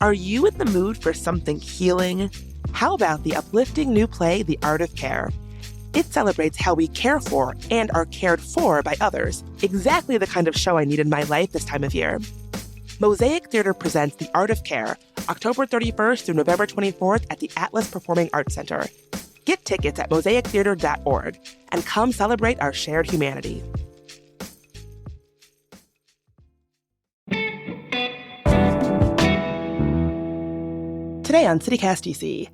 Are you in the mood for something healing? How about the uplifting new play, The Art of Care? It celebrates how we care for and are cared for by others, exactly the kind of show I need in my life this time of year. Mosaic Theater presents The Art of Care, October 31st through November 24th at the Atlas Performing Arts Center. Get tickets at mosaictheater.org and come celebrate our shared humanity. Today on CityCast DC.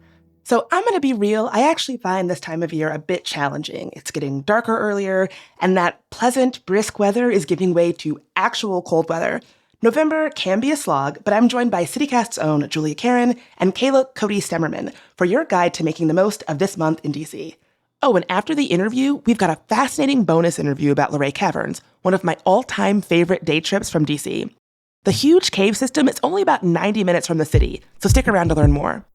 So I'm going to be real, I actually find this time of year a bit challenging. It's getting darker earlier, and that pleasant, brisk weather is giving way to actual cold weather. November can be a slog, but I'm joined by CityCast's own Julia Karen and Kayla Cody Stemmerman for your guide to making the most of this month in DC. Oh, and after the interview, we've got a fascinating bonus interview about Luray Caverns, one of my all-time favorite day trips from DC. The huge cave system is only about 90 minutes from the city, so stick around to learn more.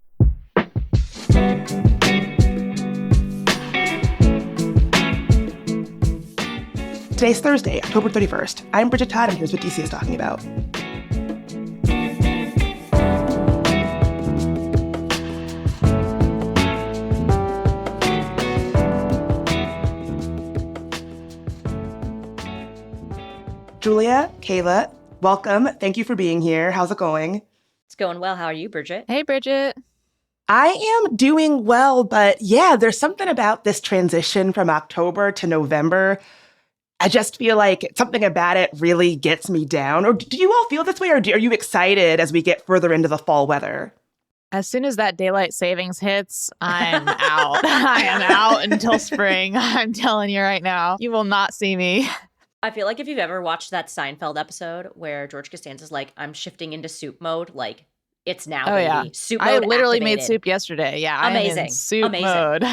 Today's Thursday, October 31st. I'm Bridget Todd, and here's what DC is talking about. Julia, Kayla, welcome. Thank you for being here. How's it going? It's going well. How are you, Bridget? Hey, Bridget. I am doing well, but yeah, there's something about this transition from October to November. I just feel like something about it really gets me down. Or do you all feel this way, or are you excited as we get further into the fall weather? As soon as that daylight savings hits, I'm out. I am out until spring. I'm telling you right now. You will not see me. I feel like if you've ever watched that Seinfeld episode where George Costanza's like, I'm shifting into soup mode, like, it's now, baby. Yeah. Soup mode I literally activated. Made soup yesterday. Yeah, amazing. I'm in soup amazing. mode.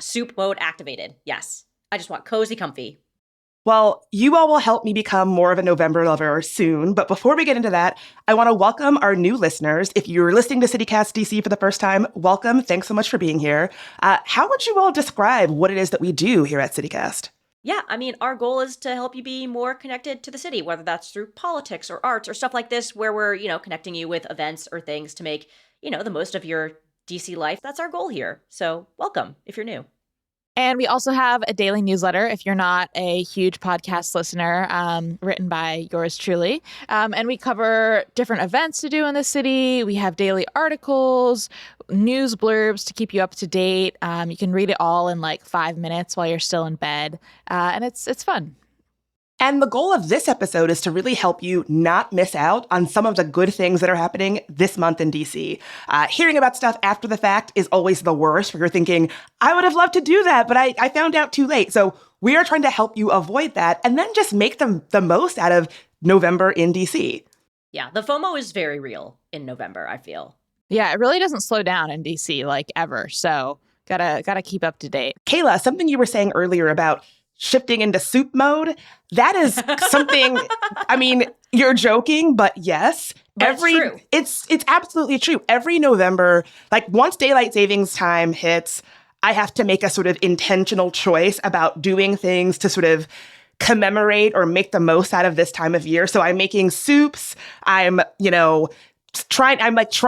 Soup mode activated. Yes. I just want cozy, comfy. Well, you all will help me become more of a November lover soon. But before we get into that, I want to welcome our new listeners. If you're listening to CityCast DC for the first time, welcome. Thanks so much for being here. How would you all describe what it is that we do here at CityCast? Yeah, I mean, our goal is to help you be more connected to the city, whether that's through politics or arts or stuff like this, where we're, connecting you with events or things to make, the most of your DC life. That's our goal here. So welcome if you're new. And we also have a daily newsletter, if you're not a huge podcast listener, written by yours truly. And we cover different events to do in the city. We have daily articles, news blurbs to keep you up to date. You can read it all in like 5 minutes while you're still in bed. And it's fun. And the goal of this episode is to really help you not miss out on some of the good things that are happening this month in DC. Hearing about stuff after the fact is always the worst, where you're thinking, I would have loved to do that, but I found out too late. So we are trying to help you avoid that and then just make the most out of November in DC. Yeah, the FOMO is very real in November, I feel. Yeah, it really doesn't slow down in DC, like, ever. So gotta keep up to date. Kayla, something you were saying earlier about shifting into soup mode, that is something, I mean, you're joking, but yes. But it's true. It's absolutely true. Every November, like once daylight savings time hits, I have to make a sort of intentional choice about doing things to sort of commemorate or make the most out of this time of year. So I'm making soups. I'm,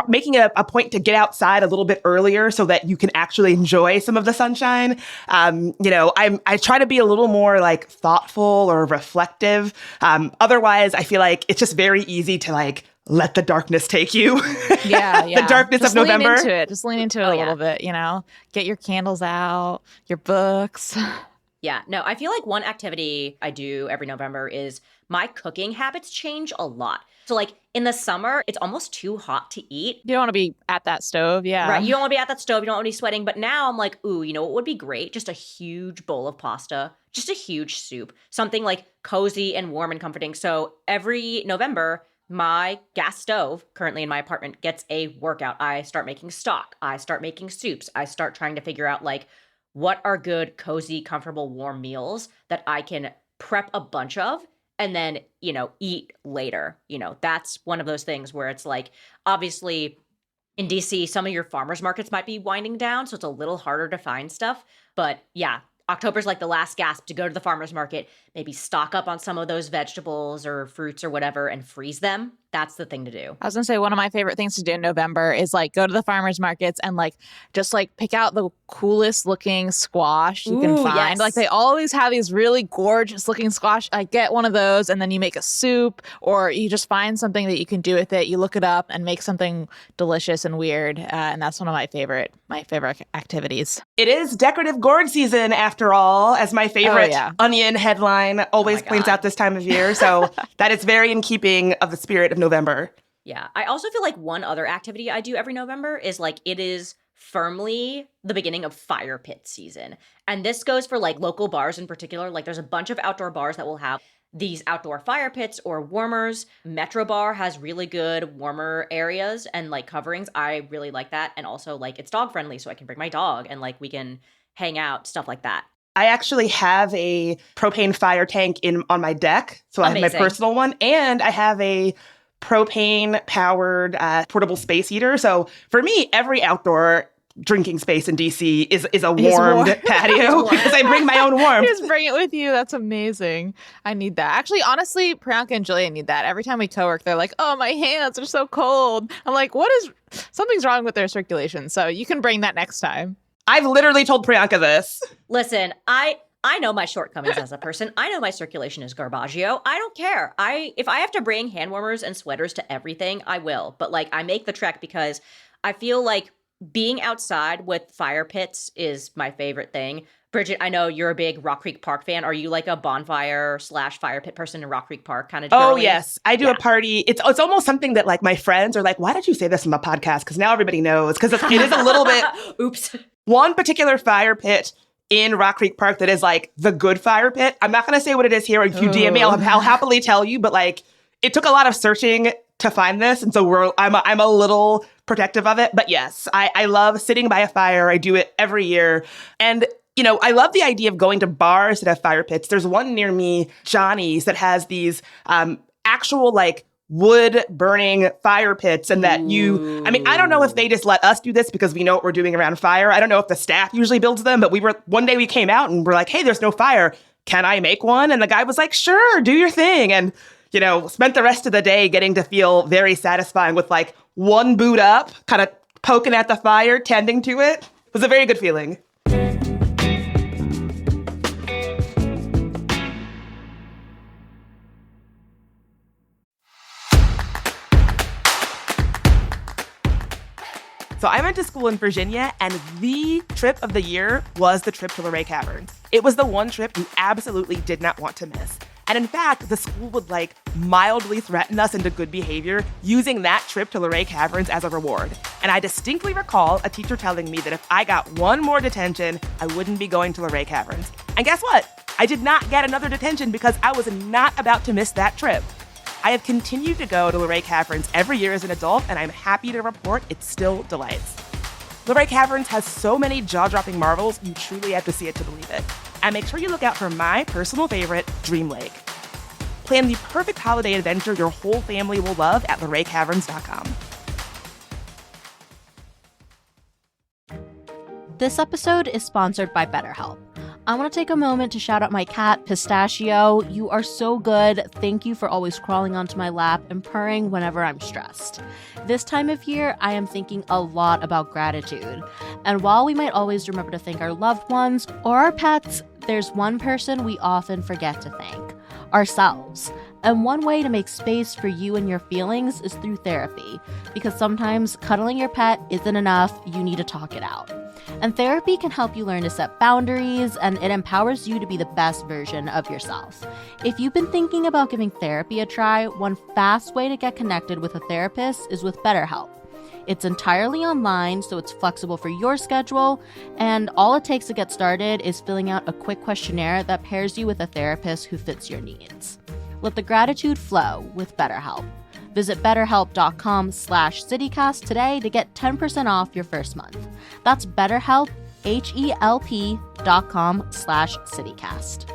making a point to get outside a little bit earlier so that you can actually enjoy some of the sunshine. I try to be a little more like thoughtful or reflective. Otherwise, I feel like it's just very easy to like let the darkness take you. Yeah. The darkness just of November. Just lean into it a little bit, Get your candles out, your books. Yeah, no, I feel like one activity I do every November is my cooking habits change a lot. So like in the summer, it's almost too hot to eat. You don't want to be at that stove, yeah. Right, you don't want to be at that stove, you don't want to be sweating. But now I'm like, ooh, what would be great? Just a huge bowl of pasta, just a huge soup, something like cozy and warm and comforting. So every November, my gas stove currently in my apartment gets a workout. I start making stock, I start making soups, I start trying to figure out like, what are good, cozy, comfortable, warm meals that I can prep a bunch of and then, eat later. That's one of those things where it's like, obviously in DC, some of your farmers markets might be winding down, so it's a little harder to find stuff. But yeah, October's like the last gasp to go to the farmer's market, maybe stock up on some of those vegetables or fruits or whatever and freeze them. that's the thing to do. I was gonna say one of my favorite things to do in November is like go to the farmers markets and like just like pick out the coolest looking squash you can Ooh, find. yes. Like they always have these really gorgeous looking squash. I get one of those and then you make a soup, or you just find something that you can do with it. You look it up and make something delicious and weird. And that's one of my favorite activities. It is decorative gourd season after all, as my favorite Onion headline always points out this time of year. So that is very in keeping of the spirit of November. Yeah. I also feel like one other activity I do every November is like it is firmly the beginning of fire pit season. And this goes for like local bars in particular. Like there's a bunch of outdoor bars that will have these outdoor fire pits or warmers. Metro Bar has really good warmer areas and like coverings. I really like that. And also like it's dog friendly, so I can bring my dog and like we can hang out, stuff like that. I actually have a propane fire tank on my deck. So I have my personal one, and I have a propane-powered portable space heater. So for me, every outdoor drinking space in DC is a warmed patio because I bring my own warmth. Just bring it with you. That's amazing. I need that. Actually, honestly, Priyanka and Julia need that. Every time we co-work, they're like, oh, my hands are so cold. I'm like, something's wrong with their circulation. So you can bring that next time. I've literally told Priyanka this. Listen, I know my shortcomings as a person. I know my circulation is garbaggio. I don't care. If I have to bring hand warmers and sweaters to everything, I will. But like I make the trek because I feel like being outside with fire pits is my favorite thing. Bridget, I know you're a big Rock Creek Park fan. Are you like a bonfire/fire pit person in Rock Creek Park kind of girly? Oh, yes. I do a party. It's almost something that like my friends are like, why did you say this on the podcast? Because now everybody knows. Because it is a little bit... Oops. One particular fire pit in Rock Creek Park that is like the good fire pit. I'm not going to say what it is here. If you DM me, I'll happily tell you. But like, it took a lot of searching to find this. And so I'm a little protective of it. But yes, I love sitting by a fire. I do it every year. And you know, I love the idea of going to bars that have fire pits. There's one near me, Johnny's, that has these actual like wood burning fire pits, and that I don't know if they just let us do this because we know what we're doing around fire. I don't know if the staff usually builds them, but one day we came out and we're like, hey, there's no fire. Can I make one? And the guy was like, sure, do your thing. And, you know, spent the rest of the day getting to feel very satisfying with like one boot up, kind of poking at the fire, tending to it. It was a very good feeling. So I went to school in Virginia, and the trip of the year was the trip to Luray Caverns. It was the one trip you absolutely did not want to miss. And in fact, the school would like mildly threaten us into good behavior using that trip to Luray Caverns as a reward. And I distinctly recall a teacher telling me that if I got one more detention, I wouldn't be going to Luray Caverns. And guess what? I did not get another detention because I was not about to miss that trip. I have continued to go to Luray Caverns every year as an adult, and I'm happy to report it still delights. Luray Caverns has so many jaw-dropping marvels, you truly have to see it to believe it. And make sure you look out for my personal favorite, Dream Lake. Plan the perfect holiday adventure your whole family will love at LurayCaverns.com. This episode is sponsored by BetterHelp. I want to take a moment to shout out my cat, Pistachio. You are so good. Thank you for always crawling onto my lap and purring whenever I'm stressed. This time of year, I am thinking a lot about gratitude. And while we might always remember to thank our loved ones or our pets, there's one person we often forget to thank: ourselves. And one way to make space for you and your feelings is through therapy, because sometimes cuddling your pet isn't enough. You need to talk it out. And therapy can help you learn to set boundaries, and it empowers you to be the best version of yourself. If you've been thinking about giving therapy a try, one fast way to get connected with a therapist is with BetterHelp. It's entirely online, so it's flexible for your schedule, and all it takes to get started is filling out a quick questionnaire that pairs you with a therapist who fits your needs. Let the gratitude flow with BetterHelp. Visit betterhelp.com/citycast today to get 10% off your first month. That's BetterHelp, HELP.com/citycast.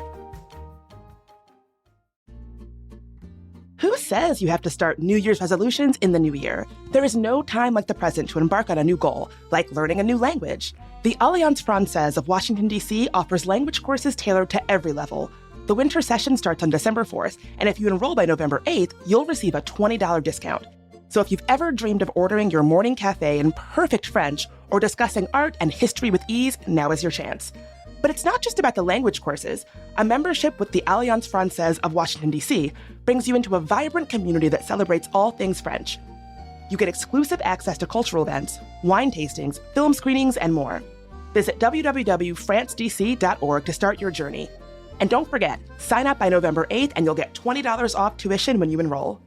Who says you have to start New Year's resolutions in the new year? There is no time like the present to embark on a new goal, like learning a new language. The Alliance Française of Washington, D.C. offers language courses tailored to every level. The winter session starts on December 4th, and if you enroll by November 8th, you'll receive a $20 discount. So if you've ever dreamed of ordering your morning cafe in perfect French or discussing art and history with ease, now is your chance. But it's not just about the language courses. A membership with the Alliance Française of Washington, D.C. brings you into a vibrant community that celebrates all things French. You get exclusive access to cultural events, wine tastings, film screenings, and more. Visit www.francedc.org to start your journey. And don't forget, sign up by November 8th and you'll get $20 off tuition when you enroll.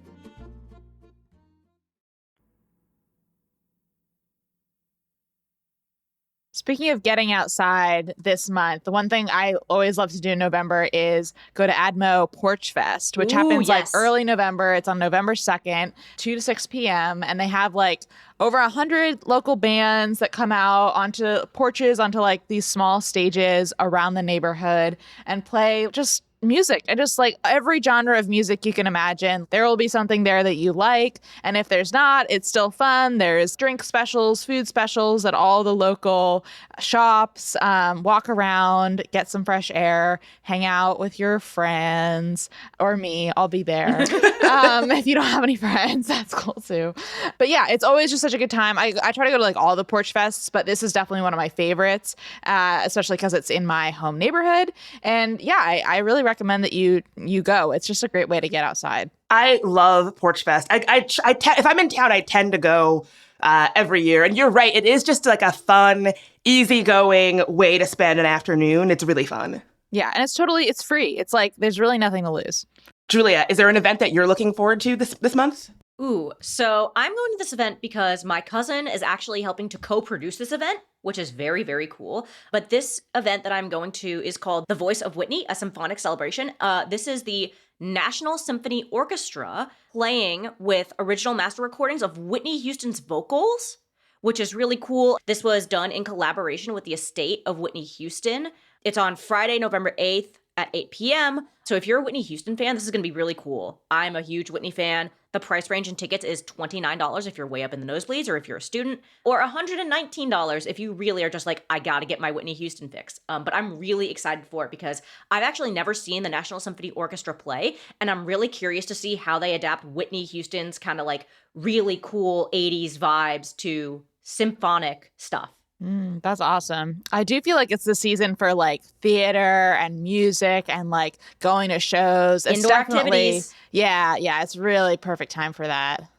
Speaking of getting outside this month, the one thing I always love to do in November is go to ADMO Porch Fest, which happens like early November. It's on November 2nd, 2 to 6 p.m. And they have like over 100 local bands that come out onto porches, onto like these small stages around the neighborhood and play just music and just like every genre of music you can imagine. There will be something there that you like. And if there's not, it's still fun. There's drink specials, food specials at all the local shops. Walk around, get some fresh air, hang out with your friends or me. I'll be there. If you don't have any friends, that's cool too. But yeah, it's always just such a good time. I try to go to like all the porch fests, but this is definitely one of my favorites, especially because it's in my home neighborhood. And yeah, I really recommend that you go. It's just a great way to get outside. I love Porch Fest. If I'm in town, I tend to go every year. And you're right, it is just like a fun, easygoing way to spend an afternoon. It's really fun. Yeah, and it's free. It's like there's really nothing to lose. Julia, is there an event that you're looking forward to this month? Ooh, so I'm going to this event because my cousin is actually helping to co-produce this event, which is very, very cool. But this event that I'm going to is called The Voice of Whitney, a symphonic celebration. This is the National Symphony Orchestra playing with original master recordings of Whitney Houston's vocals, which is really cool. This was done in collaboration with the estate of Whitney Houston. It's on Friday, November 8th at 8 p.m. So if you're a Whitney Houston fan, this is going to be really cool. I'm a huge Whitney fan. The price range in tickets is $29 if you're way up in the nosebleeds or if you're a student, or $119 if you really are just like, I got to get my Whitney Houston fix. But I'm really excited for it because I've actually never seen the National Symphony Orchestra play, and I'm really curious to see how they adapt Whitney Houston's kind of like really cool 80s vibes to symphonic stuff. That's awesome. I do feel like it's the season for like theater and music and like going to shows. It's Indoor activities. Yeah, it's really perfect time for that.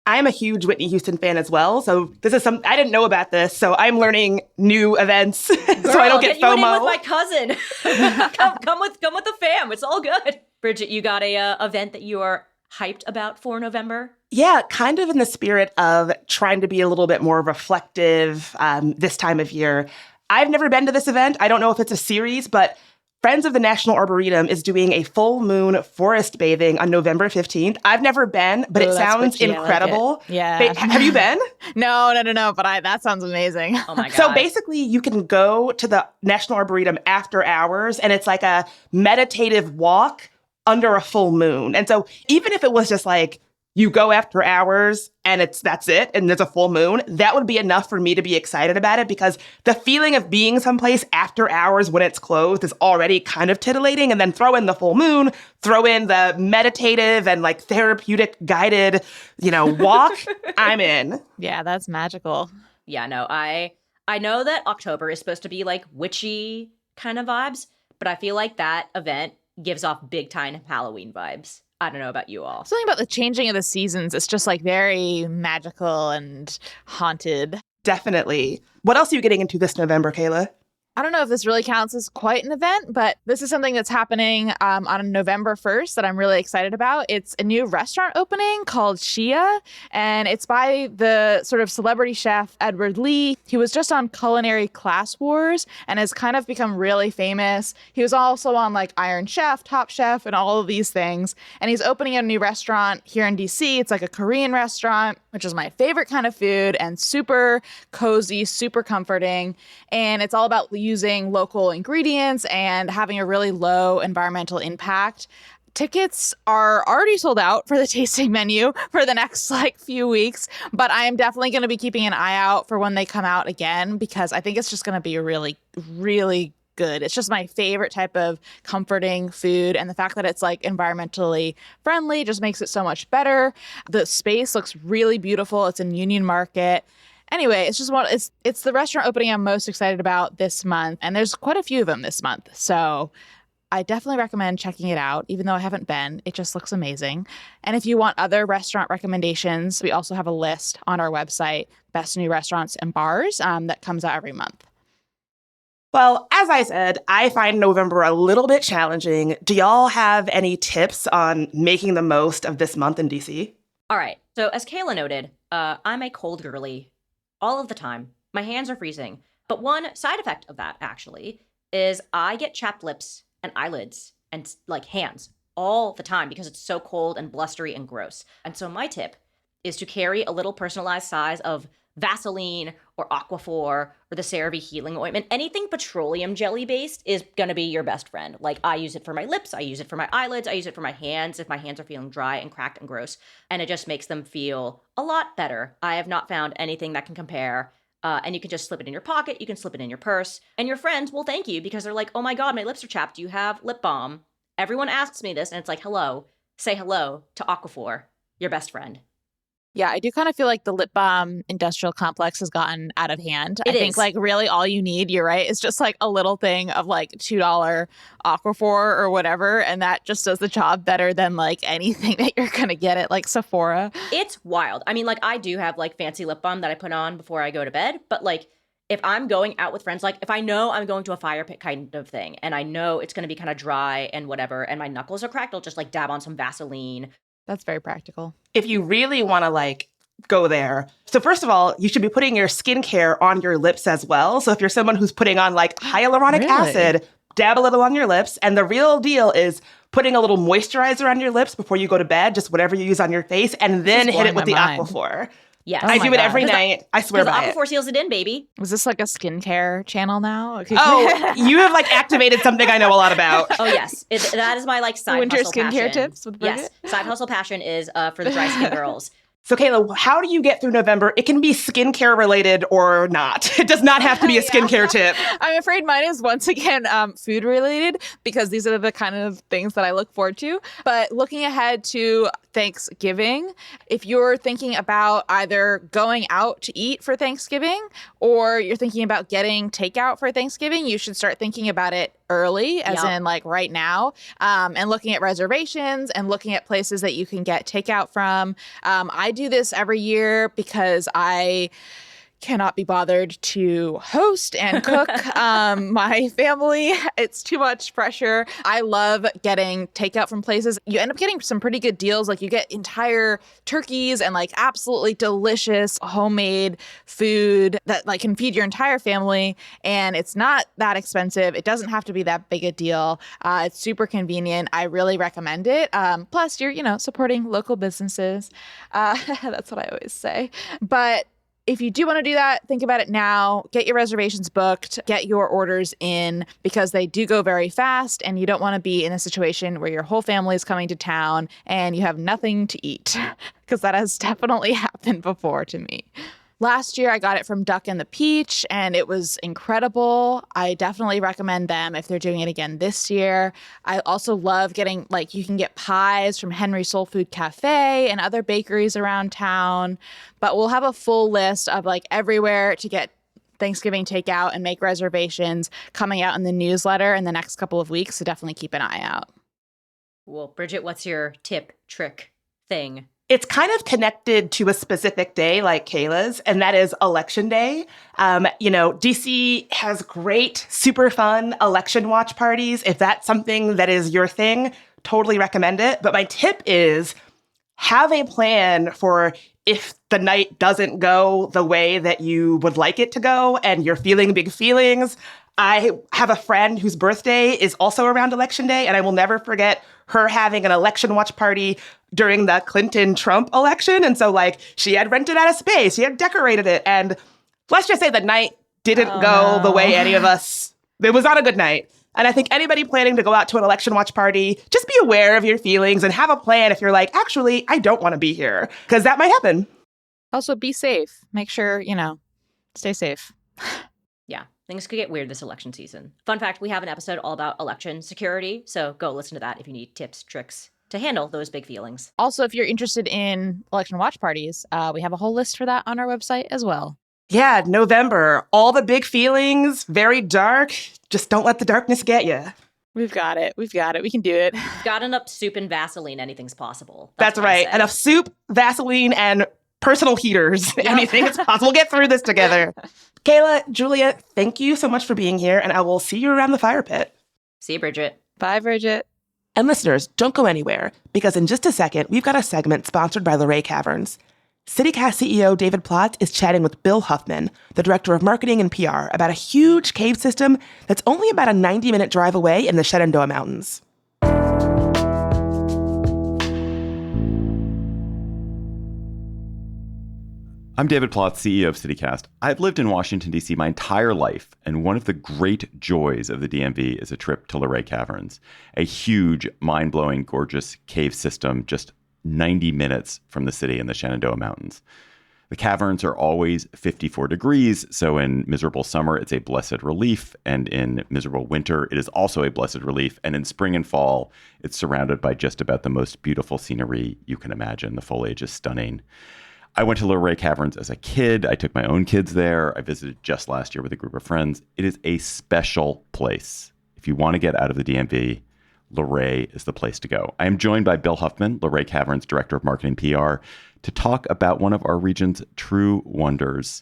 I am a huge Whitney Houston fan as well, so this is I didn't know about this, so I'm learning new events Girl, so I don't get FOMO. You in with my cousin. come with the fam. It's all good. Bridget, you got a event that you are hyped about for November? Yeah, kind of in the spirit of trying to be a little bit more reflective this time of year. I've never been to this event. I don't know if it's a series, but Friends of the National Arboretum is doing a full moon forest bathing on November 15th. I've never been, but it sounds incredible. Like it. Yeah. Have you been? No, but that sounds amazing. Oh my God. So basically you can go to the National Arboretum after hours and it's like a meditative walk under a full moon. And so even if it was just like you go after hours and that's it, and there's a full moon, that would be enough for me to be excited about it because the feeling of being someplace after hours when it's closed is already kind of titillating. And then throw in the full moon, throw in the meditative and like therapeutic guided, walk, I'm in. Yeah, that's magical. Yeah, no, I know that October is supposed to be like witchy kind of vibes, but I feel like that event gives off big time Halloween vibes. I don't know about you all. Something about the changing of the seasons. It's just like very magical and haunted. Definitely. What else are you getting into this November, Kayla? I don't know if this really counts as quite an event, but this is something that's happening on November 1st that I'm really excited about. It's a new restaurant opening called Shia, and it's by the sort of celebrity chef Edward Lee. He was just on Culinary Class Wars and has kind of become really famous. He was also on like Iron Chef, Top Chef, and all of these things. And he's opening a new restaurant here in DC. It's like a Korean restaurant, which is my favorite kind of food and super cozy, super comforting. And it's all about using local ingredients and having a really low environmental impact. Tickets are already sold out for the tasting menu for the next few weeks, but I am definitely going to be keeping an eye out for when they come out again because I think it's just going to be a really, really good. It's just my favorite type of comforting food. And the fact that it's like environmentally friendly just makes it so much better. The space looks really beautiful. It's in Union Market. Anyway, it's just it's the restaurant opening I'm most excited about this month. And there's quite a few of them this month. So I definitely recommend checking it out, even though I haven't been. It just looks amazing. And if you want other restaurant recommendations, we also have a list on our website, Best New Restaurants and Bars, that comes out every month. Well, as I said, I find November a little bit challenging. Do y'all have any tips on making the most of this month in DC? All right. So as Kayla noted, I'm a cold girly all of the time. My hands are freezing. But one side effect of that, actually, is I get chapped lips and eyelids and like hands all the time because it's so cold and blustery and gross. And so my tip is to carry a little personalized size of Vaseline or Aquaphor or the CeraVe healing ointment. Anything petroleum jelly based is going to be your best friend. Like I use it for my lips, I use it for my eyelids, I use it for my hands if my hands are feeling dry and cracked and gross. And it just makes them feel a lot better. I have not found anything that can compare. And you can just slip it in your pocket. You can slip it in your purse. And your friends will thank you because they're like, oh my God, my lips are chapped. Do you have lip balm? Everyone asks me this. And it's like, hello. Say hello to Aquaphor, your best friend. Yeah, I do kind of feel like the lip balm industrial complex has gotten out of hand. I think is. like really all you need, you're right, is just like a little thing of like $2 Aquaphor or whatever. And that just does the job better than like anything that you're going to get at like Sephora. It's wild. I mean, like I do have like fancy lip balm that I put on before I go to bed. But like if I'm going out with friends, like if I know I'm going to a fire pit kind of thing and I know it's going to be kind of dry and whatever and my knuckles are cracked, I'll just like dab on some Vaseline. That's very practical. If you really want to like go there. So first of all, you should be putting your skincare on your lips as well. So if you're someone who's putting on like hyaluronic Really? acid, dab a little on your lips. And the real deal is putting a little moisturizer on your lips before you go to bed, just whatever you use on your face, and then hit it with the Aquaphor. Yes. I do it every God. night. I swear by it. Aquaphor seals it in, baby. Was this like a skincare channel now? Okay. Oh, you have like activated something I know a lot about. Oh, yes. That is my like side Winter hustle skincare passion. tips with Bridget? Yes. Side hustle passion is for the dry skin girls. So Kayla, how do you get through November? It can be skincare related or not. It does not have to be a skincare tip. I'm afraid mine is once again food related because these are the kind of things that I look forward to. But looking ahead to Thanksgiving, if you're thinking about either going out to eat for Thanksgiving or you're thinking about getting takeout for Thanksgiving, you should start thinking about it early, as in like right now, and looking at reservations and looking at places that you can get takeout from. I do this every year because I cannot be bothered to host and cook my family. It's too much pressure. I love getting takeout from places. You end up getting some pretty good deals. Like you get entire turkeys and like absolutely delicious homemade food that like can feed your entire family. And it's not that expensive. It doesn't have to be that big a deal. It's super convenient. I really recommend it. Plus you're, supporting local businesses. That's what I always say. But if you do want to do that, think about it now. Get your reservations booked, get your orders in because they do go very fast and you don't want to be in a situation where your whole family is coming to town and you have nothing to eat because that has definitely happened before to me. Last year, I got it from Duck and the Peach, and it was incredible. I definitely recommend them if they're doing it again this year. I also love getting, you can get pies from Henry Soul Food Cafe and other bakeries around town. But we'll have a full list of, everywhere to get Thanksgiving takeout and make reservations coming out in the newsletter in the next couple of weeks, so definitely keep an eye out. Well, Bridget, what's your tip, trick, thing? It's kind of connected to a specific day like Kayla's, and that is Election Day. DC has great, super fun election watch parties. If that's something that is your thing, totally recommend it. But my tip is have a plan for if the night doesn't go the way that you would like it to go and you're feeling big feelings. I have a friend whose birthday is also around Election Day, and I will never forget her having an election watch party during the Clinton-Trump election. And so, she had rented out a space, she had decorated it, and let's just say the night didn't go the way any of us, it was not a good night. And I think anybody planning to go out to an election watch party, just be aware of your feelings and have a plan if you're like, actually, I don't want to be here, because that might happen. Also, be safe. Make sure, stay safe. Yeah. Things could get weird this election season. Fun fact, we have an episode all about election security, so go listen to that if you need tips, tricks to handle those big feelings. Also, if you're interested in election watch parties, we have a whole list for that on our website as well. Yeah, November. All the big feelings, very dark. Just don't let the darkness get you. We've got it. We can do it. Got enough soup and Vaseline, anything's possible. That's what I right. say. Enough soup, Vaseline, and personal heaters. Anything is possible. We'll get through this together. Kayla, Julia, thank you so much for being here, and I will see you around the fire pit. See you, Bridget. Bye, Bridget. And listeners, don't go anywhere, because in just a second, we've got a segment sponsored by Luray Caverns. CityCast CEO David Plotz is chatting with Bill Huffman, the director of marketing and PR, about a huge cave system that's only about a 90-minute drive away in the Shenandoah Mountains. I'm David Plotz, CEO of CityCast. I've lived in Washington, D.C. my entire life, and one of the great joys of the DMV is a trip to Luray Caverns, a huge, mind-blowing, gorgeous cave system just 90 minutes from the city in the Shenandoah Mountains. The caverns are always 54 degrees, so in miserable summer, it's a blessed relief, and in miserable winter, it is also a blessed relief, and in spring and fall, it's surrounded by just about the most beautiful scenery you can imagine. The foliage is stunning. I went to Luray Caverns as a kid. I took my own kids there. I visited just last year with a group of friends. It is a special place. If you want to get out of the DMV, Luray is the place to go. I am joined by Bill Huffman, Luray Caverns Director of Marketing PR, to talk about one of our region's true wonders.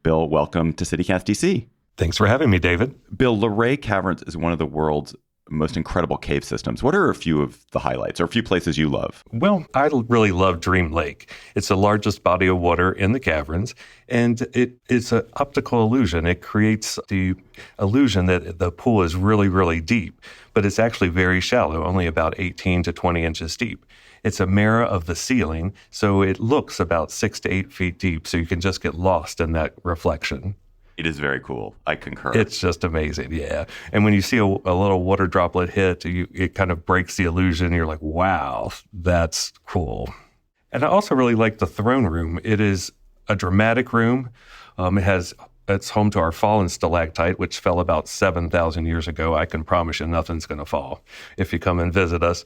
Bill, welcome to CityCast DC. Thanks for having me, David. Bill, Luray Caverns is one of the world's most incredible cave systems. What are a few of the highlights or a few places you love? Well, I really love Dream Lake. It's the largest body of water in the caverns, and it is an optical illusion. It creates the illusion that the pool is really, really deep, but it's actually very shallow, only about 18 to 20 inches deep. It's a mirror of the ceiling, so it looks about 6 to 8 feet deep, so you can just get lost in that reflection. It is very cool. I concur. It's just amazing, yeah. And when you see a little water droplet hit, it kind of breaks the illusion. You're like, wow, that's cool. And I also really like the throne room. It is a dramatic room. It's home to our fallen stalactite, which fell about 7,000 years ago. I can promise you nothing's going to fall if you come and visit us.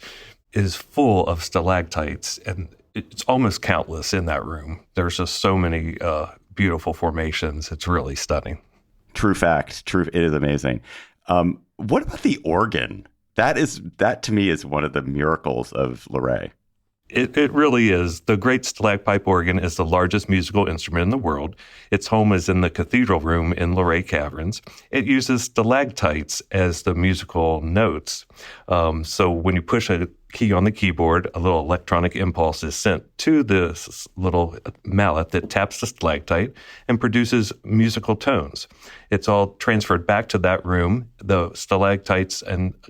It is full of stalactites, and it's almost countless in that room. There's just so many beautiful formations. It's really stunning. True fact. True. It is amazing. What about the organ? That to me is one of the miracles of Luray. It really is. The Great Stalagpipe Organ is the largest musical instrument in the world. Its home is in the Cathedral Room in Luray Caverns. It uses stalactites as the musical notes. So when you push a key on the keyboard, a little electronic impulse is sent to this little mallet that taps the stalactite and produces musical tones. It's all transferred back to that room. The stalactites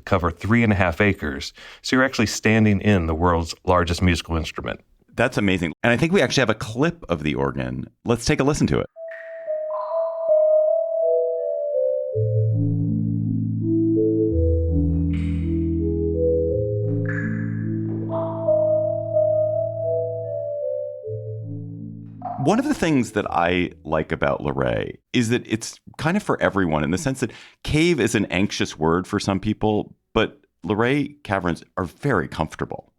cover 3.5 acres. So you're actually standing in the world's largest musical instrument. That's amazing. And I think we actually have a clip of the organ. Let's take a listen to it. One of the things that I like about Luray is that it's kind of for everyone in the sense that cave is an anxious word for some people, but Luray Caverns are very comfortable.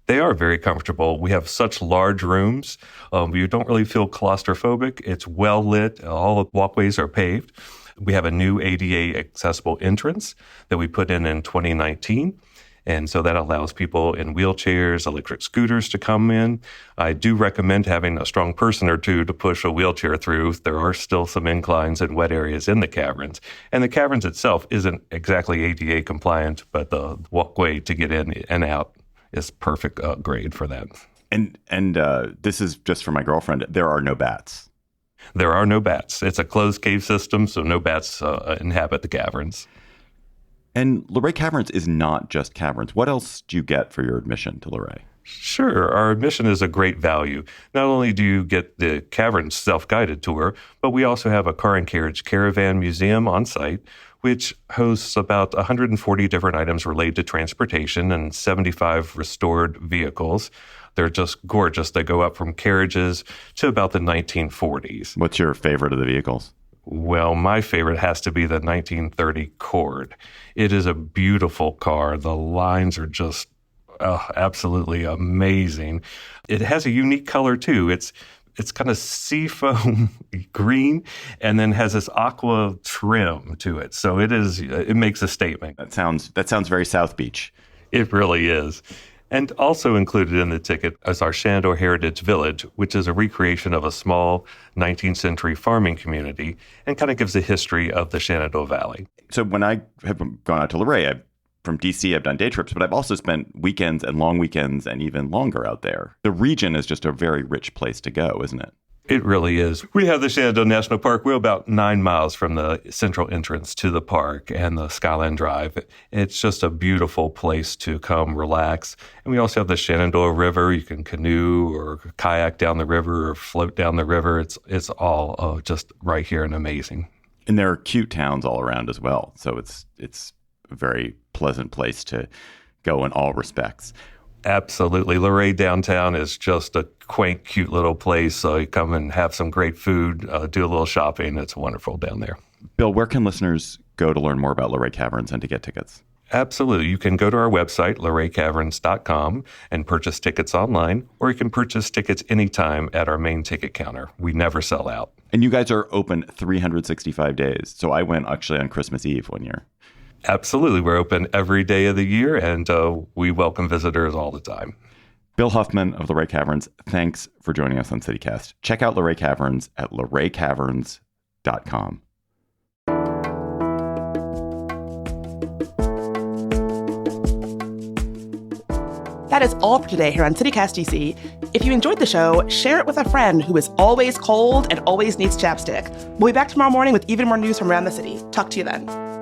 They are very comfortable. We have such large rooms. You don't really feel claustrophobic. It's well lit. All the walkways are paved. We have a new ADA accessible entrance that we put in 2019. And so that allows people in wheelchairs, electric scooters to come in. I do recommend having a strong person or two to push a wheelchair through. There are still some inclines and wet areas in the caverns. And the caverns itself isn't exactly ADA compliant, but the walkway to get in and out is perfect grade for that. And this is just for my girlfriend. There are no bats. There are no bats. It's a closed cave system, so no bats inhabit the caverns. And Luray Caverns is not just caverns. What else do you get for your admission to Luray? Sure. Our admission is a great value. Not only do you get the caverns self-guided tour, but we also have a car and carriage caravan museum on site, which hosts about 140 different items related to transportation and 75 restored vehicles. They're just gorgeous. They go up from carriages to about the 1940s. What's your favorite of the vehicles? Well, my favorite has to be the 1930 Cord. It is a beautiful car. The lines are just absolutely amazing. It has a unique color too. It's kind of seafoam green and then has this aqua trim to it. So it makes a statement. That sounds very South Beach. It really is. And also included in the ticket is our Shenandoah Heritage Village, which is a recreation of a small 19th century farming community and kind of gives the history of the Shenandoah Valley. So when I have gone out to Luray, from DC, I've done day trips, but I've also spent weekends and long weekends and even longer out there. The region is just a very rich place to go, isn't it? It really is. We have the Shenandoah National Park. We're about 9 miles from the central entrance to the park and the Skyline Drive. It's just a beautiful place to come relax. And we also have the Shenandoah River. You can canoe or kayak down the river or float down the river. It's all just right here and amazing. And there are cute towns all around as well. So it's a very pleasant place to go in all respects. Absolutely. Luray downtown is just a quaint, cute little place. So you come and have some great food, do a little shopping. It's wonderful down there. Bill, where can listeners go to learn more about Luray Caverns and to get tickets? Absolutely. You can go to our website, luraycaverns.com, and purchase tickets online, or you can purchase tickets anytime at our main ticket counter. We never sell out. And you guys are open 365 days. So I went actually on Christmas Eve one year. Absolutely. We're open every day of the year, and we welcome visitors all the time. Bill Huffman of Luray Caverns, thanks for joining us on CityCast. Check out Luray Caverns at luraycaverns.com. That is all for today here on CityCast DC. If you enjoyed the show, share it with a friend who is always cold and always needs chapstick. We'll be back tomorrow morning with even more news from around the city. Talk to you then.